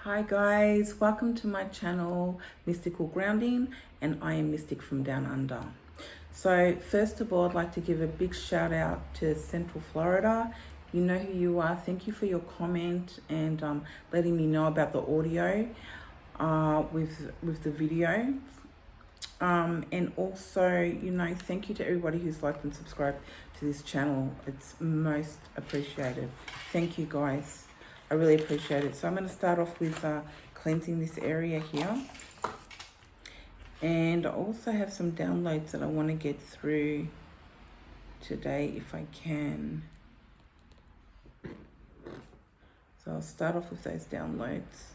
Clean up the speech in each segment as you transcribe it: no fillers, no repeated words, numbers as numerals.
Hi guys, welcome to my channel Mystical Grounding, and I am Mystic from Down Under. So first of all, I'd like to give a big shout out to Central Florida. You know who you are. Thank you for your comment and letting me know about the audio with the video. And also, you know, thank you to everybody who's liked and subscribed to this channel. It's most appreciated. Thank you guys. I really appreciate it. So I'm going to start off with cleansing this area here. And I also have some downloads that I want to get through today if I can. So I'll start off with those downloads.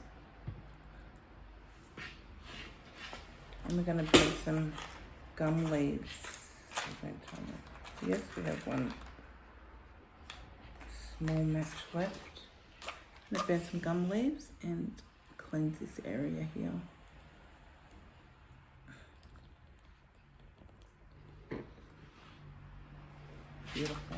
And we're going to put some gum leaves. Yes, we have one small match left. I'm going to burn some gum leaves and cleanse this area here. Beautiful.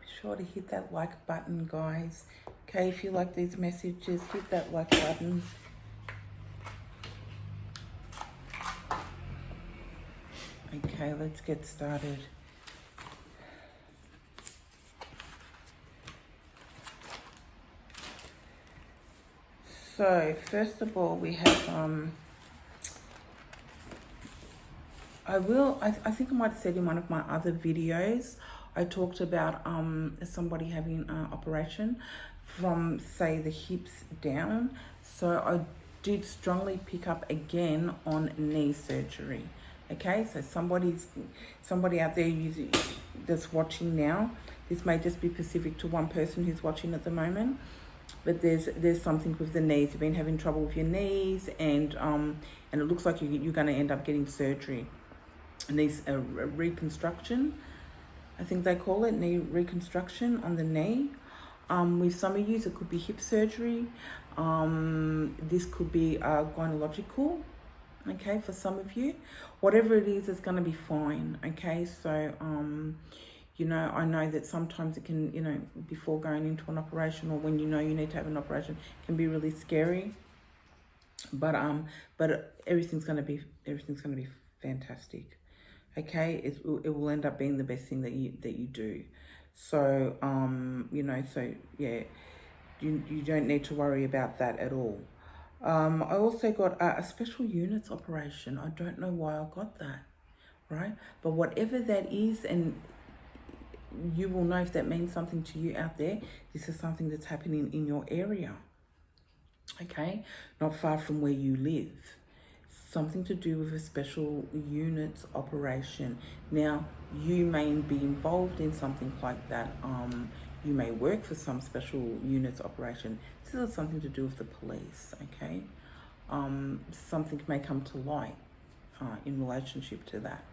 Be sure to hit that like button, guys. Okay, if you like these messages, hit that like button. Okay, let's get started. So first of all, we have I think I might have said in one of my other videos, I talked about somebody having an operation from, say, the hips down. So I did strongly pick up again on knee surgery. Okay, so somebody out there that's watching now. This may just be specific to one person who's watching at the moment, but there's something with the knees. You've been having trouble with your knees, and it looks like you're going to end up getting surgery. And these reconstruction, I think they call it, knee reconstruction on the knee. With some of you, it could be hip surgery. This could be gynecological. Okay, for some of you, whatever it is, it's going to be fine. Okay, so you know, I know that sometimes it can, you know, before going into an operation, or when you know you need to have an operation, can be really scary. But everything's going to be fantastic. Okay, it will end up being the best thing that you do. So you know, so yeah, you don't need to worry about that at all. I also got a special units operation. I don't know why I got that, right? But whatever that is, and you will know if that means something to you out there, this is something that's happening in your area. Okay, not far from where you live. Something to do with a special units operation. Now, you may be involved in something like that. You may work for some special units operation. This is something to do with the police, okay? Something may come to light in relationship to that.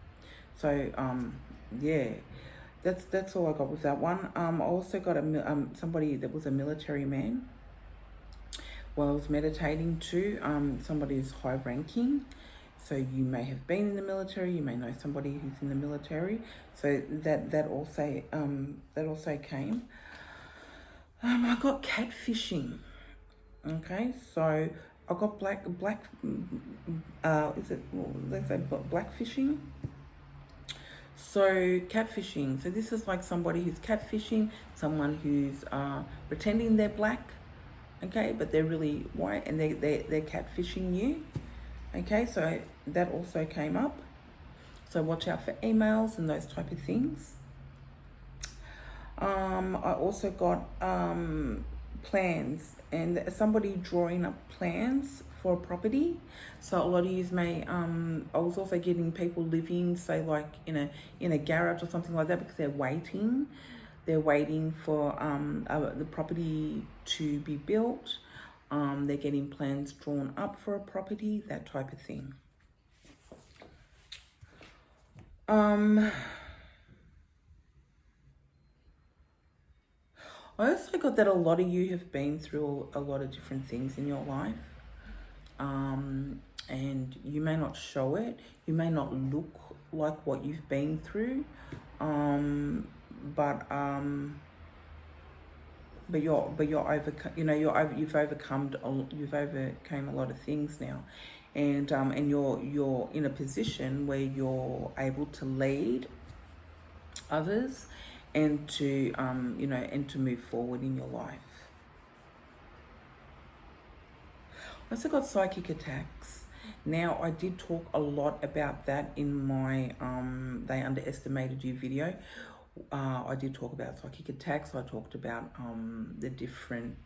So, yeah, that's all I got with that one. I also got somebody that was a military man. While I was meditating too, somebody who's high ranking. So you may have been in the military, you may know somebody who's in the military. So that also came. I got catfishing. Okay, so I got let's say blackfishing. So catfishing. So this is like somebody who's catfishing, someone who's pretending they're black. Okay, but they're really white, and they're catfishing you. Okay, so that also came up. So watch out for emails and those type of things. I also got plans, and somebody drawing up plans for a property. So a lot of you may, I was also getting people living, say like in a garage or something like that, because they're waiting. They're waiting for the property to be built. They're getting plans drawn up for a property, that type of thing. I also got that a lot of you have been through a lot of different things in your life. and you may not show it. You may not look like what you've been through, but you've overcome a lot of things now, and you're in a position where you're able to lead others, and to and to move forward in your life. I also got psychic attacks. Now, I did talk a lot about that in my They Underestimated You video. I did talk about psychic attacks. I talked about the different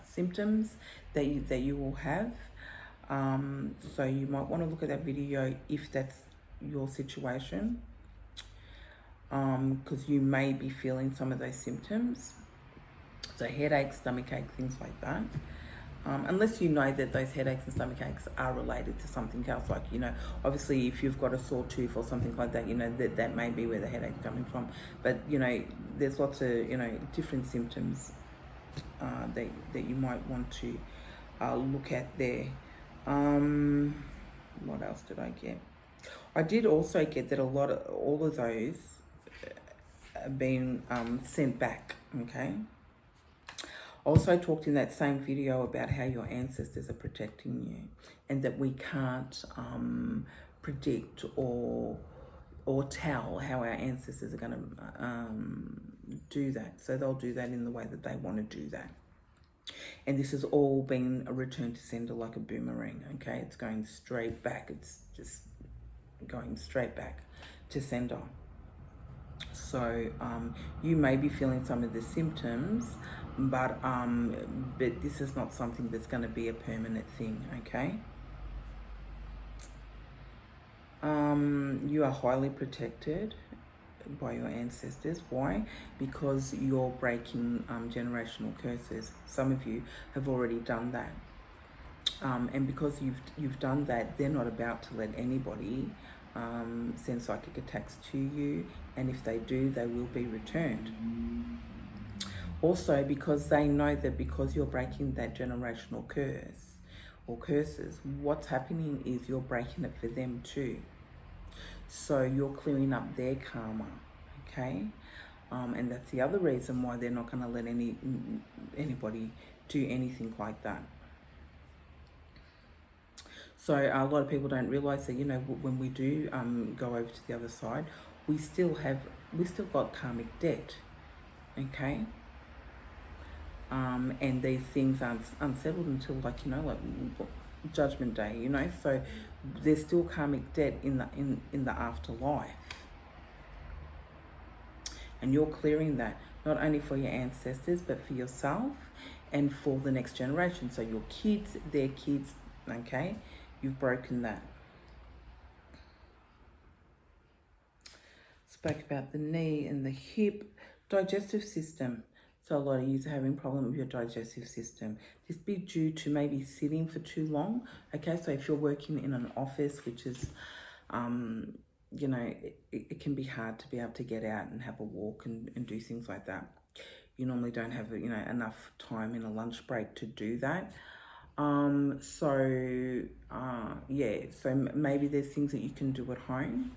symptoms that you will have. So you might want to look at that video if that's your situation, because you may be feeling some of those symptoms. So headache, stomachache, things like that. Unless you know that those headaches and stomach aches are related to something else, like, obviously if you've got a sore tooth or something like that, that may be where the headache's coming from. But, there's lots of, different symptoms that you might want to look at there. What else did I get? I did also get that all of those have been sent back, okay? Also talked in that same video about how your ancestors are protecting you, and that we can't predict or tell how our ancestors are going to do that. So they'll do that in the way that they want to do that. And this has all been a return to sender, like a boomerang, okay? It's going straight back. It's just going straight back to sender. So you may be feeling some of the symptoms, but this is not something that's going to be a permanent thing, okay? You are highly protected by your ancestors. Why? Because you're breaking generational curses. Some of you have already done that, and because you've done that, they're not about to let anybody send psychic attacks to you, and if they do, they will be returned. Also, because they know that because you're breaking that generational curse or curses, what's happening is you're breaking it for them too. So you're clearing up their karma, okay? And that's the other reason why they're not going to let anybody do anything like that. So a lot of people don't realize that, when we do go over to the other side, we still got karmic debt, okay? And these things aren't unsettled until like Judgment Day, so there's still karmic debt in the afterlife, and you're clearing that not only for your ancestors but for yourself and for the next generation. So your kids, their kids, okay? You've broken that. Spoke about the knee and the hip. Digestive system. So a lot of you are having a problem with your digestive system. This be due to maybe sitting for too long. Okay, so if you're working in an office, which is, it can be hard to be able to get out and have a walk and do things like that. You normally don't have, enough time in a lunch break to do that. So maybe there's things that you can do at home.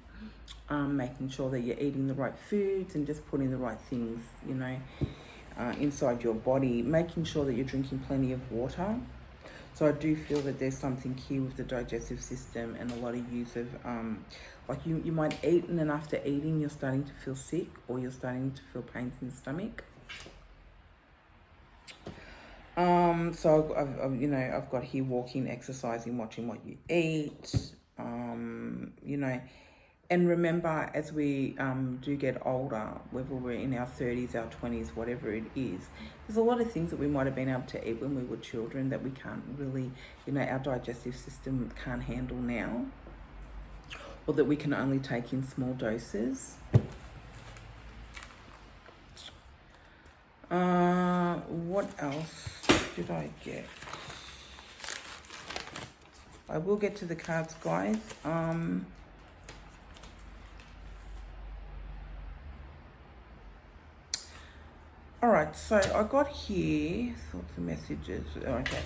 Making sure that you're eating the right foods and just putting the right things, inside your body, making sure that you're drinking plenty of water. So I do feel that there's something here with the digestive system, and a lot of use of, you might eat, and then after eating, you're starting to feel sick, or you're starting to feel pains in the stomach. So I've got here walking, exercising, watching what you eat, and remember, as we do get older, whether we're in our 30s, our 20s, whatever it is, there's a lot of things that we might have been able to eat when we were children that we can't really, our digestive system can't handle now, or that we can only take in small doses. What else did I get? I will get to the cards, guys. All right, so I got here thoughts and messages. Okay,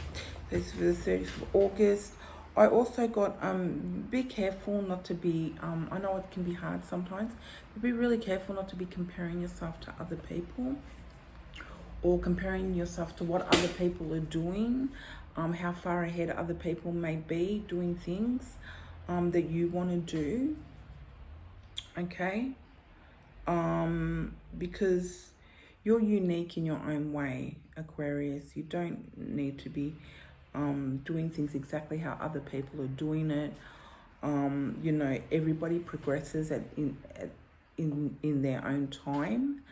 this is for the 30th of August. I also got be careful not to be I know it can be hard sometimes, but be really careful not to be comparing yourself to other people, or comparing yourself to what other people are doing, how far ahead other people may be doing things that you want to do. Okay, because you're unique in your own way, Aquarius. You don't need to be doing things exactly how other people are doing it. You know, everybody progresses in their own time.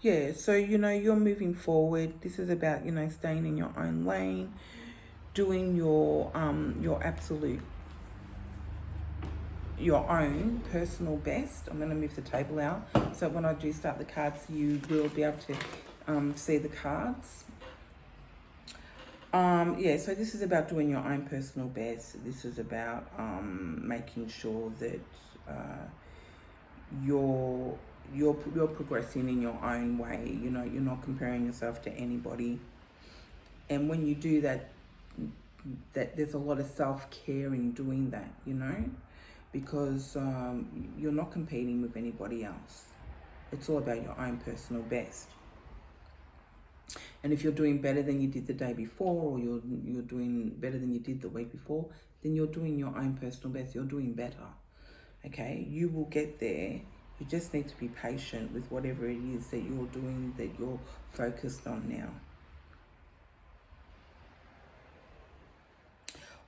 Yeah, so you know, you're moving forward. This is about, you know, staying in your own lane, doing your absolute, your own personal best. I'm going to move the table out so when I do start the cards, you will be able to see the cards. Yeah, so this is about doing your own personal best. This is about making sure that you're progressing in your own way. You know, you're not comparing yourself to anybody. And when you do that, there's a lot of self-care in doing that, you know, because you're not competing with anybody else. It's all about your own personal best. And if you're doing better than you did the day before, or you're doing better than you did the week before, then you're doing your own personal best. You're doing better. Okay, you will get there. You just need to be patient with whatever it is that you're doing, that you're focused on now.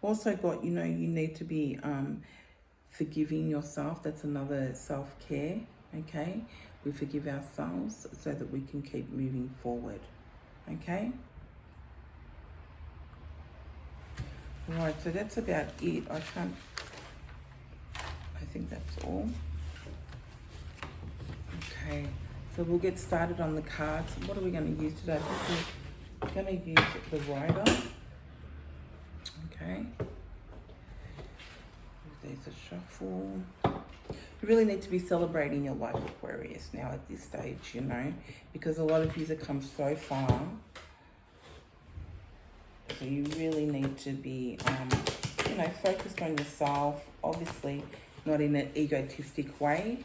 Also got, you know, you need to be forgiving yourself. That's another self-care. Okay, we forgive ourselves so that we can keep moving forward. Okay. Right, so that's about it. I think that's all. Okay, so we'll get started on the cards. What are we going to use today? We're going to use the Rider. Okay. There's a shuffle. You really need to be celebrating your life, Aquarius, now at this stage, you know, because a lot of you have come so far. So you really need to be, you know, focused on yourself, obviously not in an egotistic way.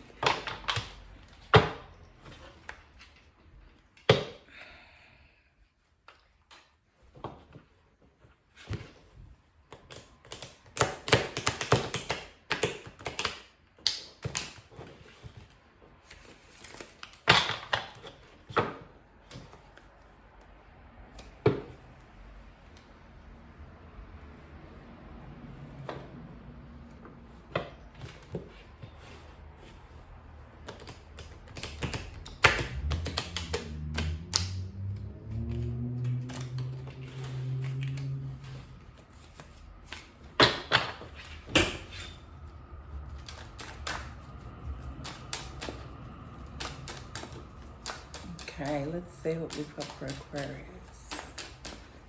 Okay, let's see what we've got for Aquarius.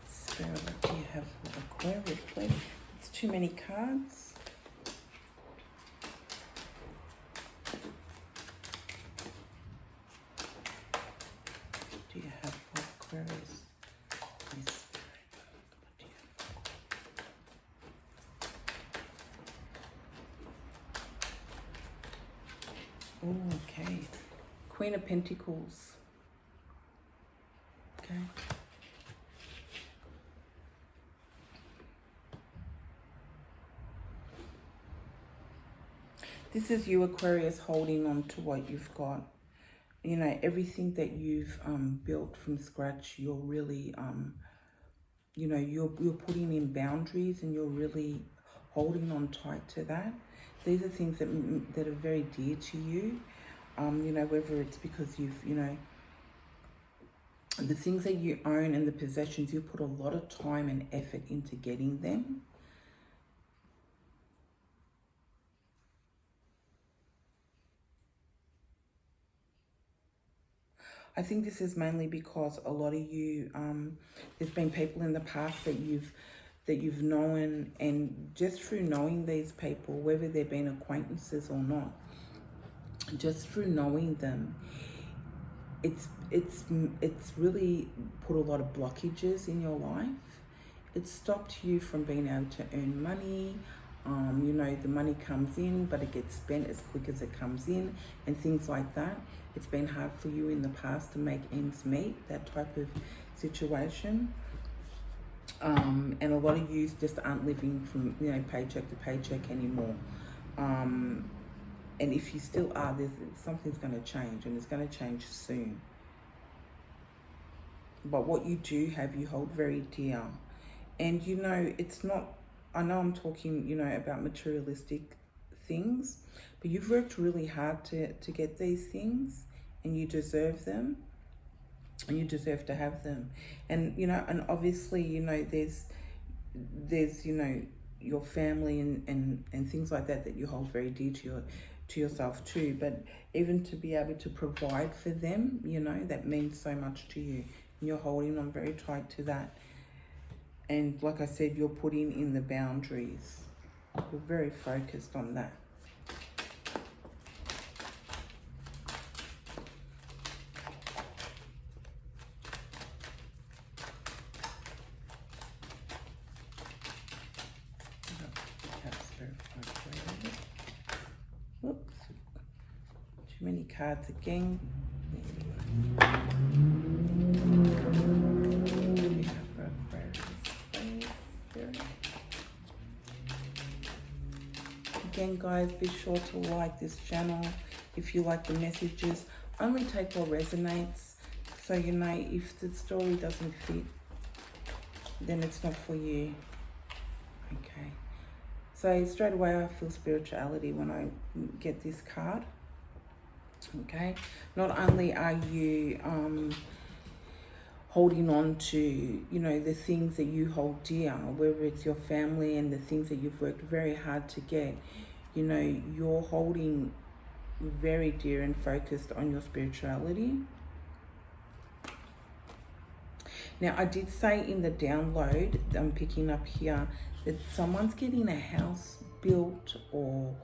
So what do you have for Aquarius, please? It's too many cards. What do you have for Aquarius? Oh, okay. Queen of Pentacles. Okay. This is you, Aquarius, holding on to what you've got. You know, everything that you've built from scratch, you're really, you know, you're putting in boundaries, and you're really holding on tight to that. These are things that are very dear to you. You know, whether it's because you've, you know, the things that you own and the possessions, you put a lot of time and effort into getting them. I think this is mainly because a lot of you, there's been people in the past that you've known, and just through knowing these people, whether they've been acquaintances or not, just through knowing them, it's really put a lot of blockages in your life. It's stopped you from being able to earn money. You know, the money comes in, but it gets spent as quick as it comes in, and things like that. It's been hard for you in the past to make ends meet, that type of situation. And a lot of you just aren't living from, you know, paycheck to paycheck anymore. And if you still are, something's going to change, and it's going to change soon. But what you do have, you hold very dear. And, you know, it's not, I know I'm talking, you know, about materialistic things, but you've worked really hard to get these things, and you deserve them, and you deserve to have them. And, you know, and obviously, you know, there's, you know, your family and things like that you hold very dear to yourself too. But even to be able to provide for them, you know, that means so much to you. And you're holding on very tight to that. And like I said, you're putting in the boundaries. You're very focused on that. Whoops. Too many cards again. Again, guys, be sure to like this channel if you like the messages. Only take what resonates. So, you know, if the story doesn't fit, then it's not for you. Okay. So straight away I feel spirituality when I get this card. Okay. Not only are you holding on to, you know, the things that you hold dear, whether it's your family and the things that you've worked very hard to get, you know, you're holding very dear and focused on your spirituality. Now, I did say in the download I'm picking up here that someone's getting a house built, or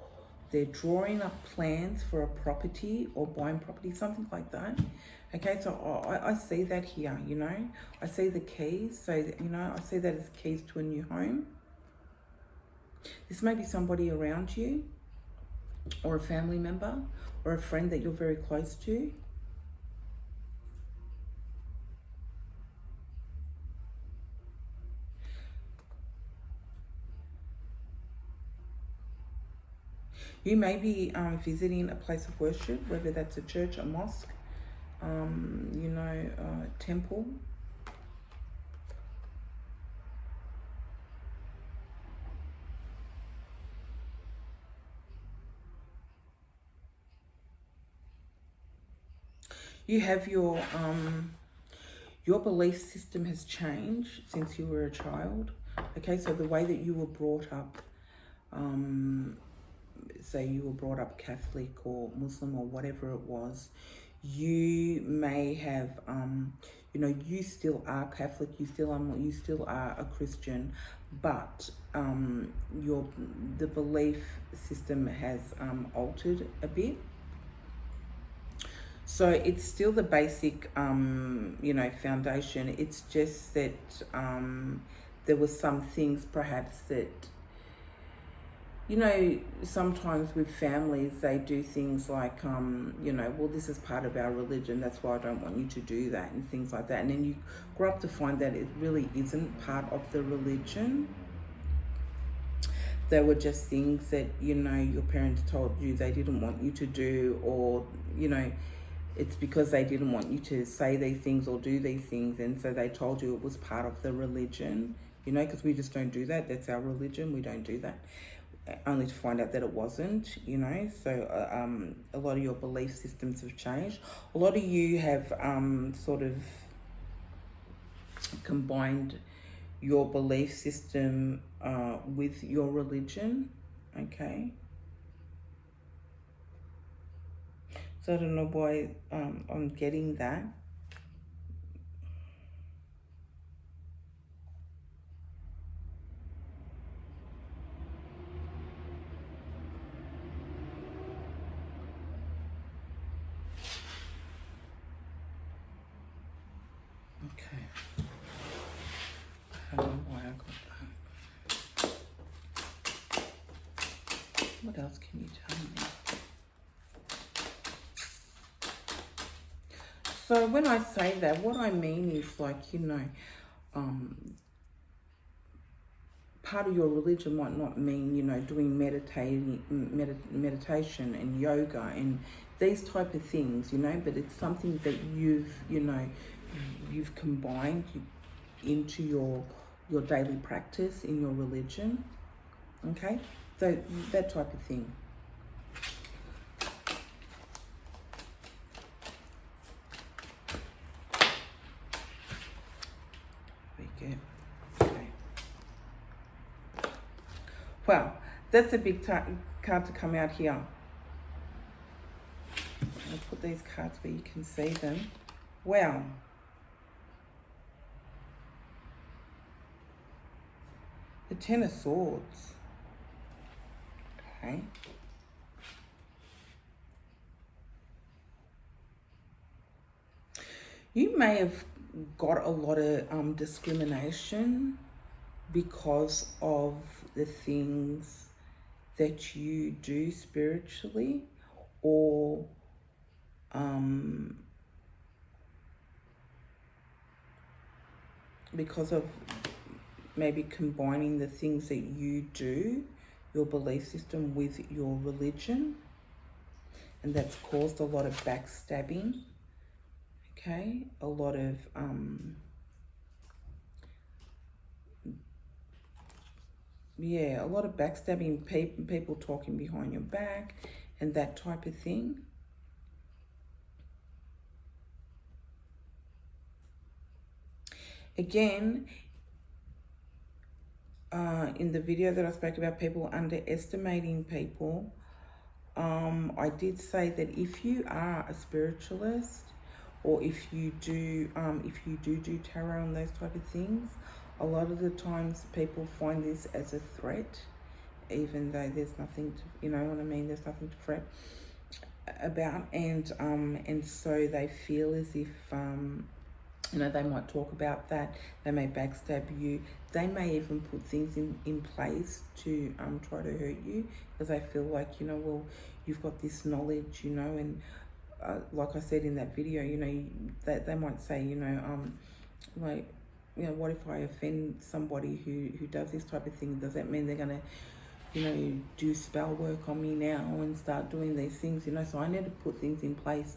they're drawing up plans for a property or buying property, something like that. Okay, so I see that here, you know. I see the keys, so, you know, I see that as keys to a new home. This may be somebody around you, or a family member, or a friend that you're very close to. You may be visiting a place of worship, whether that's a church, a mosque, you know, temple. You have your belief system has changed since you were a child. Okay, so the way that you were brought up, say you were brought up Catholic or Muslim or whatever it was, you may have, you know, you still are Catholic, you still are a Christian, but the belief system has altered a bit. So it's still the basic, you know, foundation. It's just that there were some things perhaps that, you know, sometimes with families, they do things like, you know, well, this is part of our religion, that's why I don't want you to do that, and things like that. And then you grow up to find that it really isn't part of the religion. They were just things that, you know, your parents told you they didn't want you to do, or, you know, it's because they didn't want you to say these things or do these things, and so they told you it was part of the religion, you know, because we just don't do that. That's our religion. We don't do that. Only to find out that it wasn't, you know. So a lot of your belief systems have changed. A lot of you have sort of combined your belief system with your religion, okay. So I don't know why I'm getting that. Okay. I don't know why I got that. What else can you tell me? So when I say that, what I mean is like, you know, part of your religion might not mean, you know, doing meditation and yoga and these type of things, you know, but it's something that you've, you know, you've combined into your daily practice in your religion, okay? So that type of thing. Okay. Wow, that's a big card to come out here. I'll put these cards where you can see them. Wow. The Ten of Swords. Okay. You may have got a lot of discrimination because of the things that you do spiritually, or because of maybe combining the things that you do, your belief system, with your religion, and that's caused a lot of backstabbing. Okay, a lot of yeah, a lot of backstabbing, people talking behind your back and that type of thing. Again, in the video that I spoke about people underestimating people, I did say that if you are a spiritualist, or if you do do tarot and those type of things, a lot of the times people find this as a threat, even though there's nothing to, you know what I mean, there's nothing to fret about, and so they feel as if you know, they might talk about that, they may backstab you, they may even put things in place to try to hurt you, because they feel like, you know, well, you've got this knowledge, you know, and like I said in that video, you know, they might say, you know, like, you know, what if I offend somebody who does this type of thing? Does that mean they're gonna, you know, do spell work on me now and start doing these things, you know? So I need to put things in place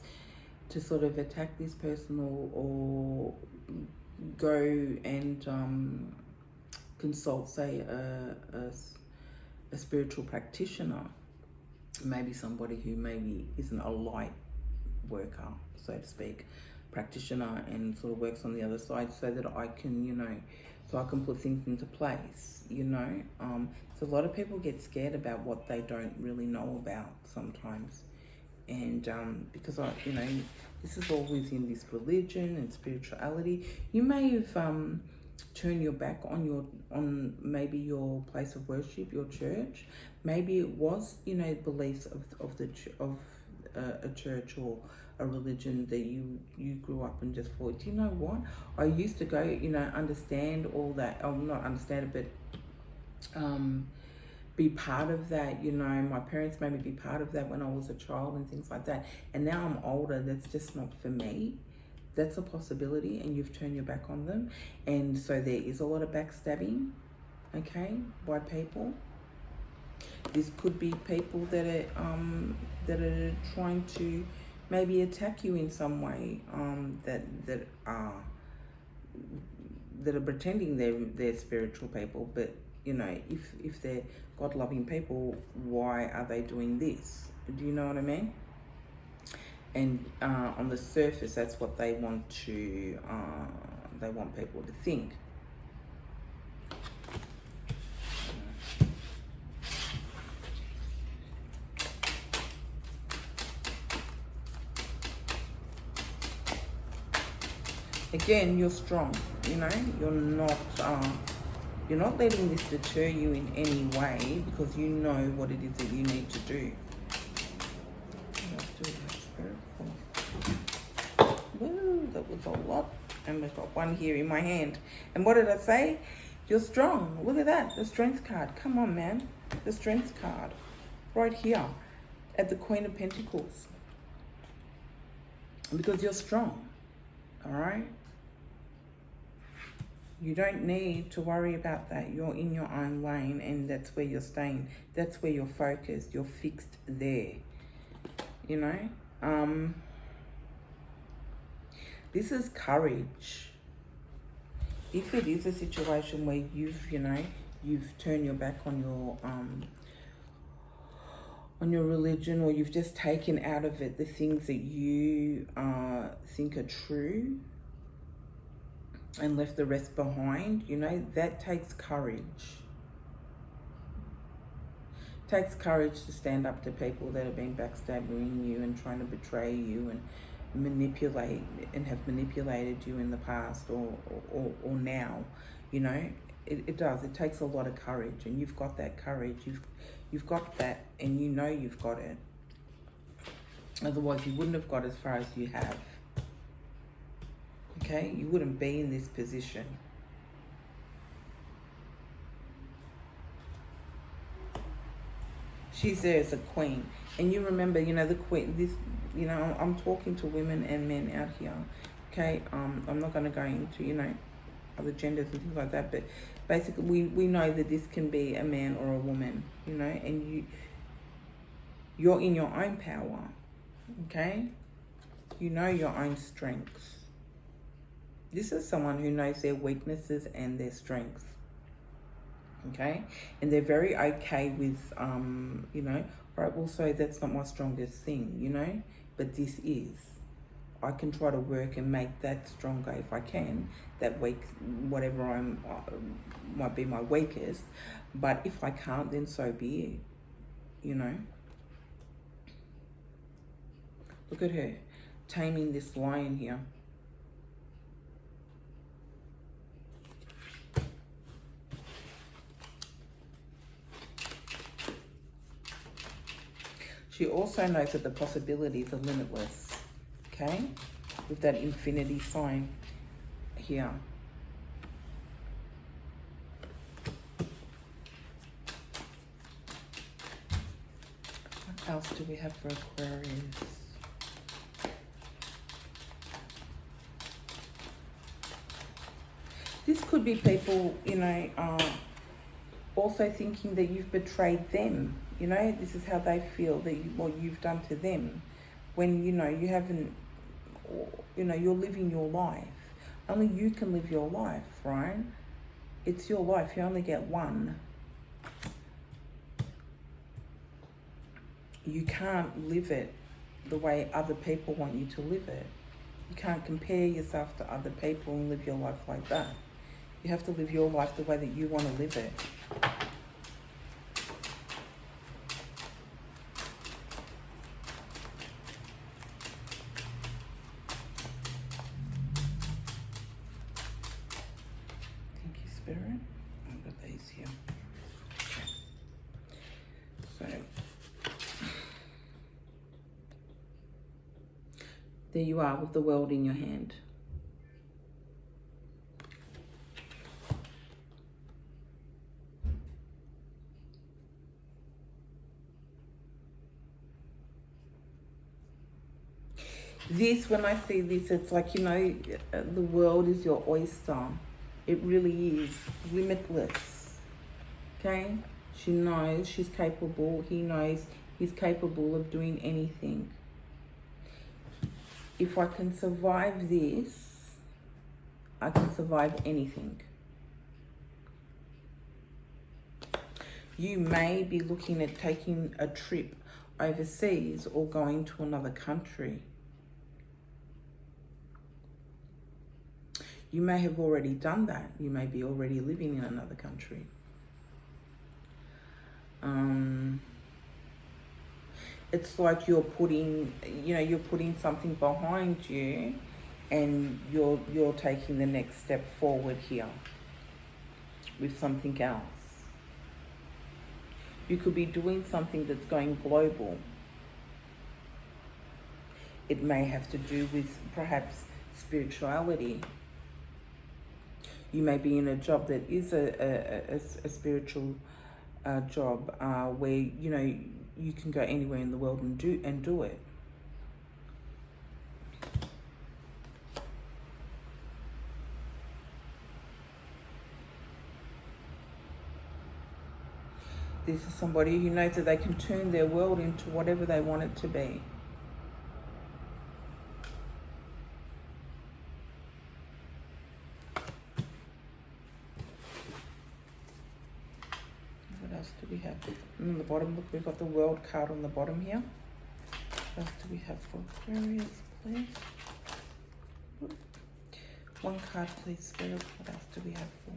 to sort of attack this person, or go and consult, say, a spiritual practitioner, maybe somebody who maybe isn't a light worker, so to speak, practitioner, and sort of works on the other side, so that I can, you know, so I can put things into place, you know. So a lot of people get scared about what they don't really know about sometimes. And because you know, this is all within this religion and spirituality. You may have turned your back on maybe your place of worship, your church. Maybe it was, you know, beliefs of a church or a religion that you grew up and just thought, you know what? I used to go, you know, understand all that. Not understand it, but be part of that, you know. My parents made me be part of that when I was a child and things like that. And now I'm older, that's just not for me. That's a possibility, and you've turned your back on them. And so there is a lot of backstabbing, okay, by people. This could be people that are trying to maybe attack you in some way, that are pretending they're spiritual people, but you know, if they're God-loving people, why are they doing this? Do you know what I mean? And on the surface, that's what they want to, they want people to think. Again, you're strong, you know, you're not letting this deter you in any way, because you know what it is that you need to do. Let's do that, Spirit. Woo, that was a lot. And we've got one here in my hand. And what did I say? You're strong. Look at that. The strength card. Come on, man. The strength card. Right here at the Queen of Pentacles. Because you're strong. All right? You don't need to worry about that. You're in your own lane and that's where you're staying. That's where you're focused. You're fixed there. You know? This is courage. If it is a situation where you've turned your back on your religion, or you've just taken out of it the things that you think are true and left the rest behind, that takes courage. It takes courage to stand up to people that have been backstabbing you and trying to betray you and manipulate and have manipulated you in the past or now. It does. It takes a lot of courage, and you've got that courage. You've got that, and you've got it. Otherwise, you wouldn't have got as far as you have. Okay? You wouldn't be in this position. She's there as a queen. And you remember, the queen, I'm talking to women and men out here. Okay? I'm not going to go into, other genders and things like that, but basically we know that this can be a man or a woman, and you're in your own power. Okay? You know your own strengths. This is someone who knows their weaknesses and their strengths. Okay? And they're very okay with, right, well, so that's not my strongest thing, but this is. I can try to work and make that stronger if I can. That weak, whatever might be my weakest. But if I can't, then so be it, Look at her, taming this lion here. She also knows that the possibilities are limitless, okay? With that infinity sign here. What else do we have for Aquarius? This could be people, also thinking that you've betrayed them. This is how they feel, that what you've done to them. When, you haven't, you're living your life. Only you can live your life, right? It's your life. You only get one. You can't live it the way other people want you to live it. You can't compare yourself to other people and live your life like that. You have to live your life the way that you want to live it. Thank you, Spirit. I've got these here. So, there you are with the world in your hand. This, when I see this, it's like, the world is your oyster. It really is limitless. Okay? She knows she's capable. He knows he's capable of doing anything. If I can survive this, I can survive anything. You may be looking at taking a trip overseas or going to another country. You may have already done that. You may be already living in another country. It's like you're putting something behind you, and you're taking the next step forward here with something else. You could be doing something that's going global. It may have to do with perhaps spirituality. You may be in a job that is a spiritual job where, you know, you can go anywhere in the world and do it. This is somebody who knows that they can turn their world into whatever they want it to be. What else do we have? On the bottom, look, we've got the World card on the bottom here. What else do we have for Aquarius, please? One card, please, Spirit. What else do we have for?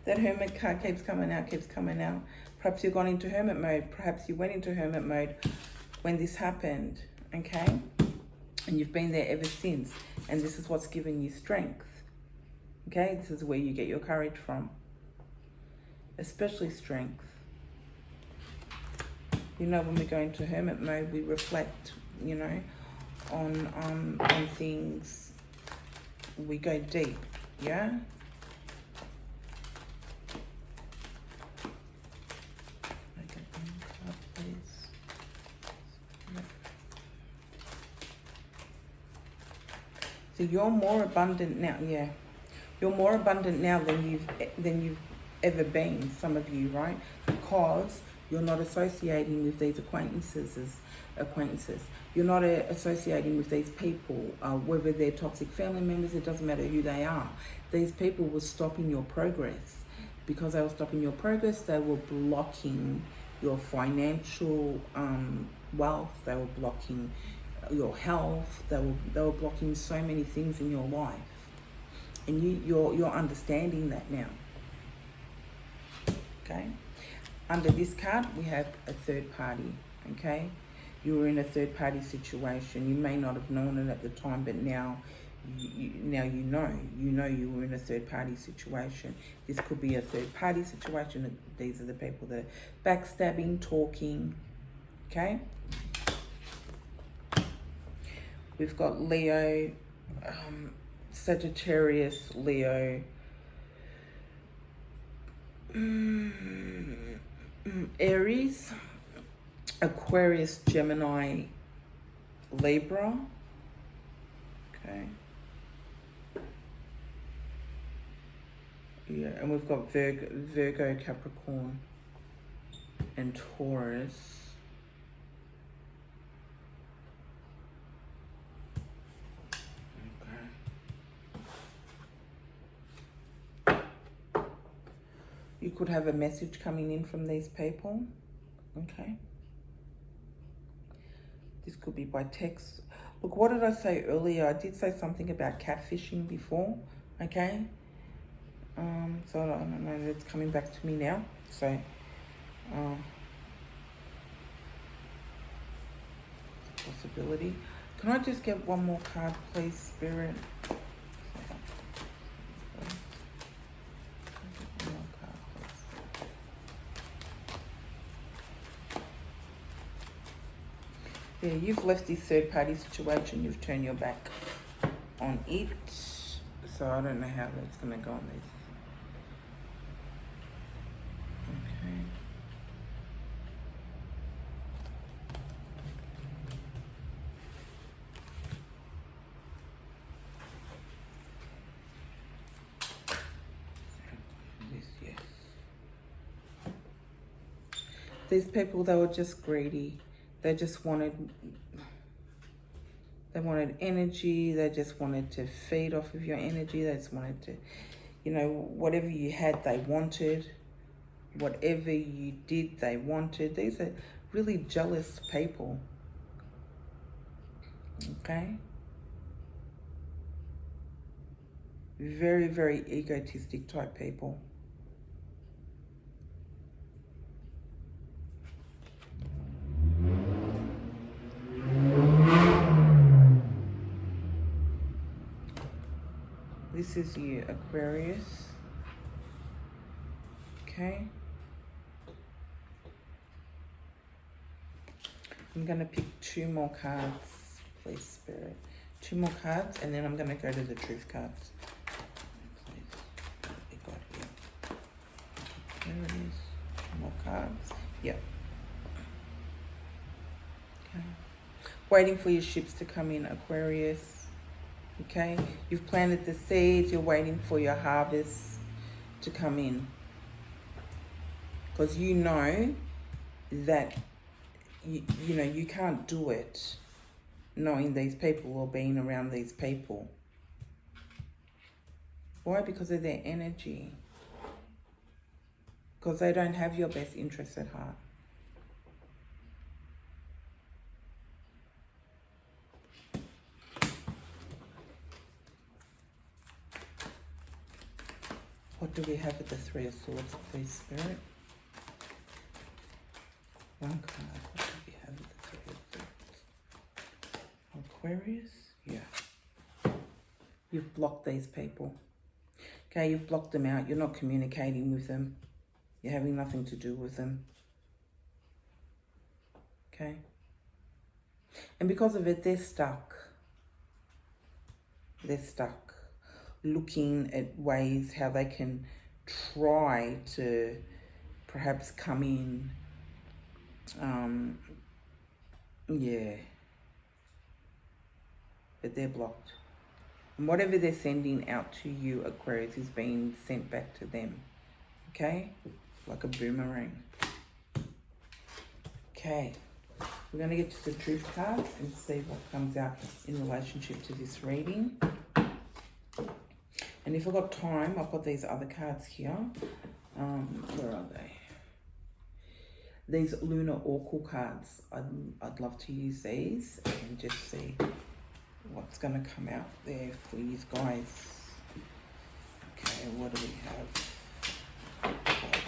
That Hermit card keeps coming out, keeps coming out. Perhaps you've gone into Hermit mode. Perhaps you went into Hermit mode when this happened, okay? And you've been there ever since. And this is what's given you strength, okay? This is where you get your courage from, especially strength. You know, when we go into Hermit mode, we reflect, you know, on things. We go deep, yeah? So you're more abundant now, yeah. You're more abundant now than you've ever been, some of you, right? Because you're not associating with these acquaintances. You're not associating with these people, whether they're toxic family members, it doesn't matter who they are. These people were stopping your progress. Because they were stopping your progress, they were blocking your financial wealth, they were blocking your health, they were blocking so many things in your life. And you're understanding that now. Okay? Under this card, we have a third party, okay? You were in a third party situation. You may not have known it at the time, but now you know you were in a third party situation. This could be a third party situation. These are the people that are backstabbing, talking, okay? We've got Leo, Sagittarius, Leo, Aries, Aquarius, Gemini, Libra, okay. Yeah, and we've got Virgo, Capricorn, and Taurus. You could have a message coming in from these people, okay? This could be by text. Look, what did I say earlier? I did say something about catfishing before, okay? So I don't know, it's coming back to me now. So, possibility. Can I just get one more card, please, Spirit? Yeah, you've left this third party situation. You've turned your back on it. So I don't know how that's going to go on this. Okay. This, yes. These people, they were just greedy. They just wanted energy. They just wanted to feed off of your energy. They just wanted to, you know, whatever you had, they wanted. Whatever you did, they wanted. These are really jealous people. Okay? Very, very egotistic type people. This is you, Aquarius. Okay. I'm going to pick 2 more cards, please, Spirit. 2 more cards, and then I'm going to go to the truth cards. There it is. More cards. Yep. Okay. Waiting for your ships to come in, Aquarius. Okay. You've planted the seeds. You're waiting for your harvest to come in. Because you know that, you know, you can't do it knowing these people or being around these people. Why? Because of their energy. Because they don't have your best interests at heart. What do we have with the Three of Swords, please, Spirit? One card. What do we have with the Three of Swords? Aquarius? Yeah. You've blocked these people. Okay, you've blocked them out. You're not communicating with them. You're having nothing to do with them. Okay? And because of it, they're stuck. They're stuck. Looking at ways how they can try to perhaps come in. Yeah. But they're blocked. And whatever they're sending out to you, Aquarius, is being sent back to them. Okay? Like a boomerang. Okay. We're going to get to the truth cards and see what comes out in relationship to this reading. And if I've got time, I've got these other cards here. Where are they? These lunar oracle cards. I'd love to use these and just see what's going to come out there for you guys. Okay, what do we have?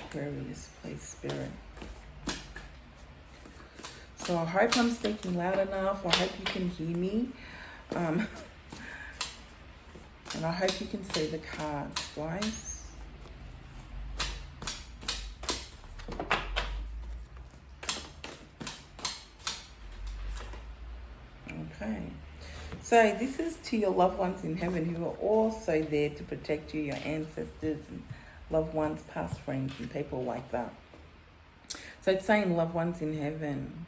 Aquarius, please, Spirit. So I hope I'm speaking loud enough. I hope you can hear me. And I hope you can see the cards, guys. Okay. So this is to your loved ones in heaven who are also there to protect you, your ancestors and loved ones, past friends and people like that. So it's saying loved ones in heaven.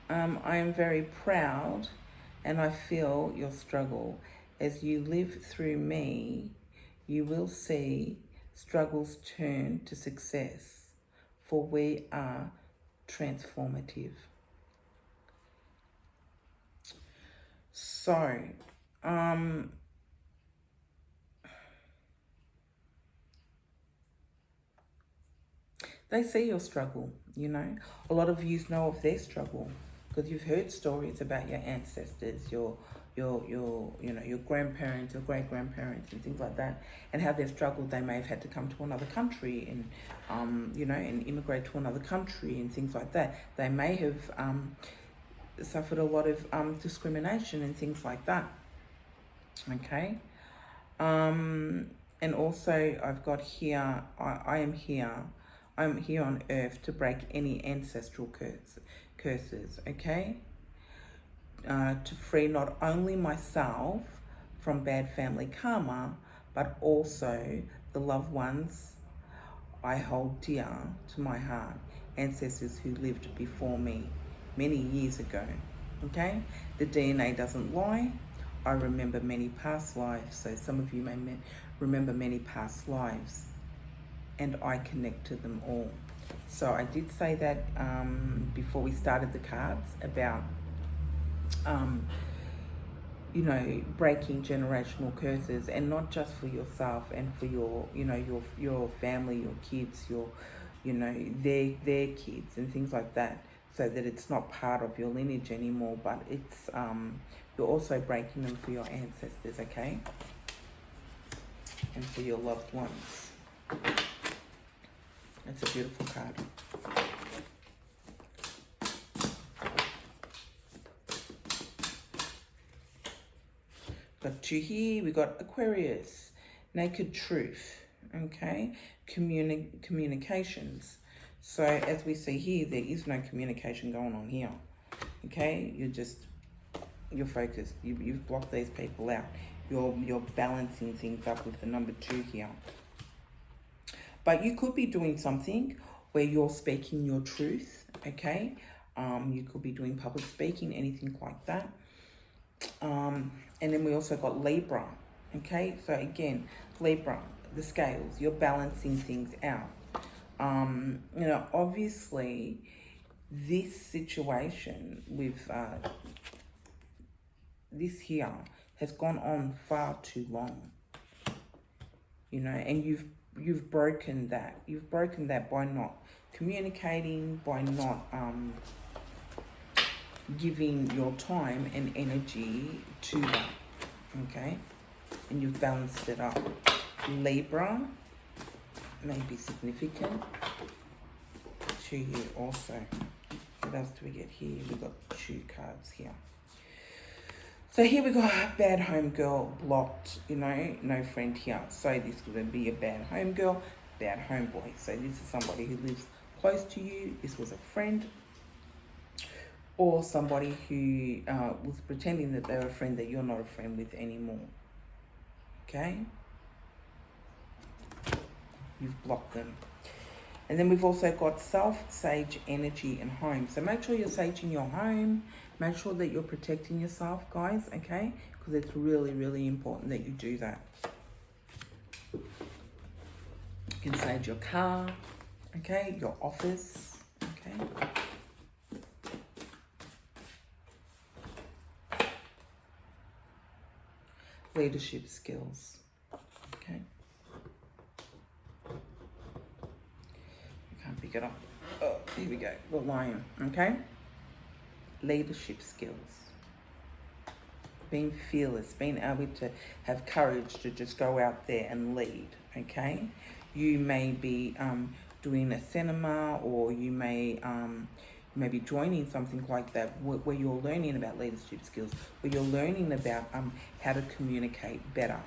I am very proud and I feel your struggle. As you live through me, you will see struggles turn to success, for we are transformative. So, they see your struggle, you know. A lot of you know of their struggle because you've heard stories about your ancestors, your grandparents, your great-grandparents and things like that, and how they've struggled. They may have had to come to another country and, and immigrate to another country and things like that. They may have suffered a lot of discrimination and things like that. Okay. And also I've got here, I'm here on earth to break any ancestral curses, okay? To free not only myself from bad family karma, but also the loved ones I hold dear to my heart, ancestors who lived before me many years ago, okay? The DNA doesn't lie. I remember many past lives, so some of you may remember many past lives, and I connect to them all. So I did say that before we started the cards about breaking generational curses, and not just for yourself and for your family, your kids, their kids and things like that, so that it's not part of your lineage anymore, but it's you're also breaking them for your ancestors, okay? And for your loved ones. It's a beautiful card. Got two here. We got Aquarius, naked truth, okay? Communications. So as we see here, there is no communication going on here, okay? You're focused. You've blocked these people out. You're balancing things up with the number 2 here. But you could be doing something where you're speaking your truth, okay? You could be doing public speaking, anything like that. And then we also got Libra, okay? So again, Libra, the scales, you're balancing things out. You know, obviously, this situation with this here has gone on far too long. You know, and you've broken that. You've broken that by not communicating, by not giving your time and energy to that. Okay, and you've balanced it up. Libra may be significant to you also. What else do we get here? We got 2 cards here. So here we got bad home girl, blocked, you know, no friend here. So this could be a bad home girl, bad home boy. So this is somebody who lives close to you. This was a friend, or somebody who was pretending that they're a friend that you're not a friend with anymore. Okay? You've blocked them. And then we've also got self, sage, energy, and home. So make sure you're saging your home. Make sure that you're protecting yourself, guys, okay? Because it's really, really important that you do that. You can sage your car, okay? Your office, okay? Leadership skills, okay? I can't pick it up. Oh, here we go. The lion, okay? Leadership skills. Being fearless, being able to have courage to just go out there and lead, okay? You may be doing a cinema, or you may be joining something like that where you're learning about leadership skills, where you're learning about how to communicate better.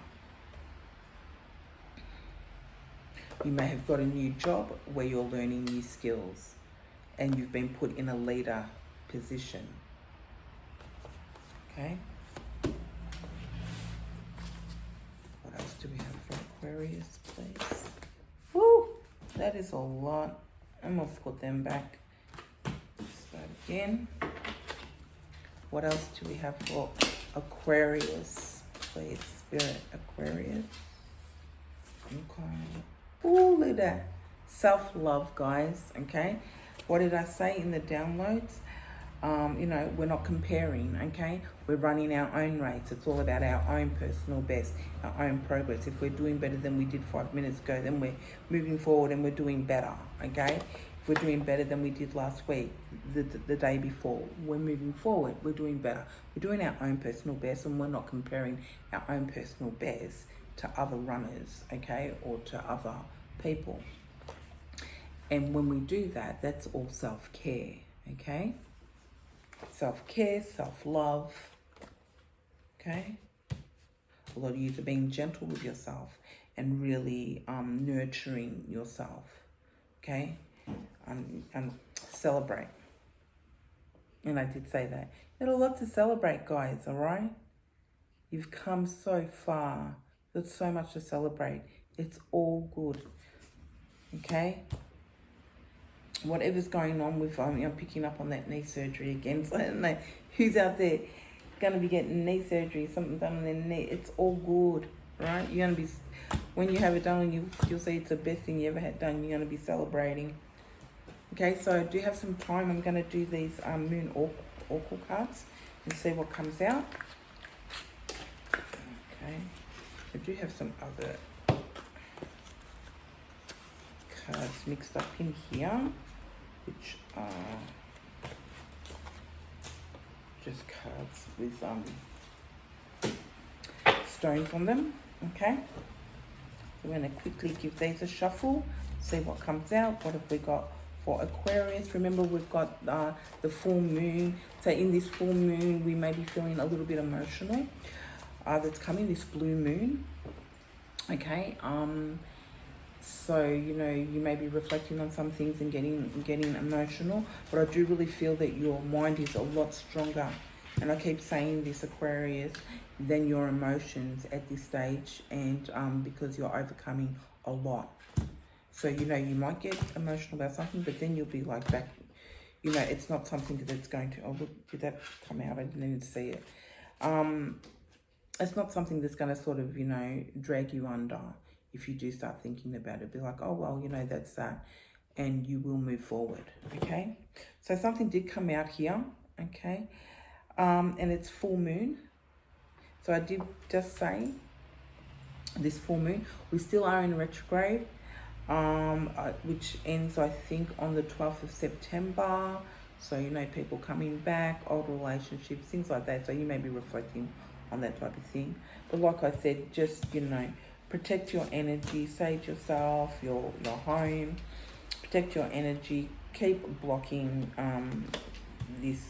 You may have got a new job where you're learning new skills and you've been put in a leader position. Okay. What else do we have for Aquarius, please? Woo! That is a lot. I'm going to put them back. Start again. What else do we have for Aquarius, please? Spirit Aquarius. Okay. Ooh, look at that. Self-love, guys. Okay. What did I say in the downloads? You know, we're not comparing, okay? We're running our own race. It's all about our own personal best, our own progress. If we're doing better than we did 5 minutes ago, then we're moving forward and we're doing better, okay? If we're doing better than we did last week, the day before, we're moving forward. We're doing better. We're doing our own personal best, and we're not comparing our own personal best to other runners, okay? Or to other people. And when we do that, that's all self-care, okay? Self-care, self-love, okay? A lot of you are being gentle with yourself and really nurturing yourself, okay? And celebrate. And I did say that. There's a lot to celebrate, guys, all right? You've come so far. There's so much to celebrate. It's all good, okay? Whatever's going on with, I'm picking up on that knee surgery again. So I don't know who's out there going to be getting knee surgery, something done on their knee. It's all good, right? You're going to be, when you have it done, you'll see it's the best thing you ever had done. You're going to be celebrating. Okay, so I do have some time. I'm going to do these moon oracle cards and see what comes out. Okay, I do have some other cards mixed up in here, which are just cards with stones on them. Okay, so we're going to quickly give these a shuffle, see what comes out. What have we got for Aquarius? Remember, we've got the full moon. So in this full moon, we may be feeling a little bit emotional. That's coming, this blue moon. Okay, so, you know, you may be reflecting on some things and getting emotional, but I do really feel that your mind is a lot stronger. And I keep saying this, Aquarius, than your emotions at this stage, and because you're overcoming a lot. So, you know, you might get emotional about something, but then you'll be like back, you know, it's not something that's going to, oh, look, did that come out? I didn't even see it. It's not something that's going to sort of, you know, drag you under if you do start thinking about it. Be like, oh, well, you know, that's that. And you will move forward, okay? So something did come out here, okay? And it's full moon. So I did just say this full moon. We still are in retrograde, which ends, I think, on the 12th of September. So, you know, people coming back, old relationships, things like that. So you may be reflecting on that type of thing. But like I said, just, you know, protect your energy, save yourself, your home, protect your energy, keep blocking this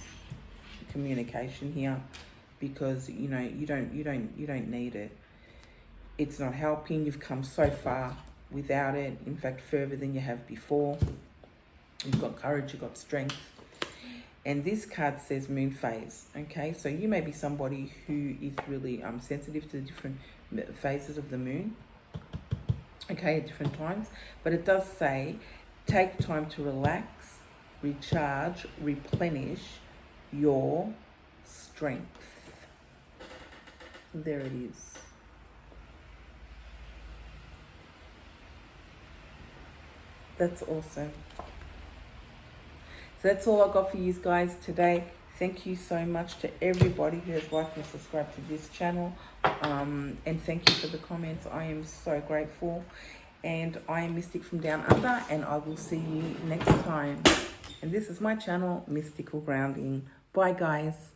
communication here, because you know you don't need it. It's not helping. You've come so far without it, in fact further than you have before. You've got courage, you've got strength. And this card says moon phase, okay? So you may be somebody who is really sensitive to the different phases of the moon, okay, at different times. But it does say take time to relax, recharge, replenish your strength. There it is. That's awesome. So that's all I got for you guys today. Thank you so much to everybody who has liked and subscribed to this channel. And thank you for the comments. I am so grateful. And I am Mystic from Down Under, and I will see you next time. And this is my channel, Mystical Grounding. Bye, guys.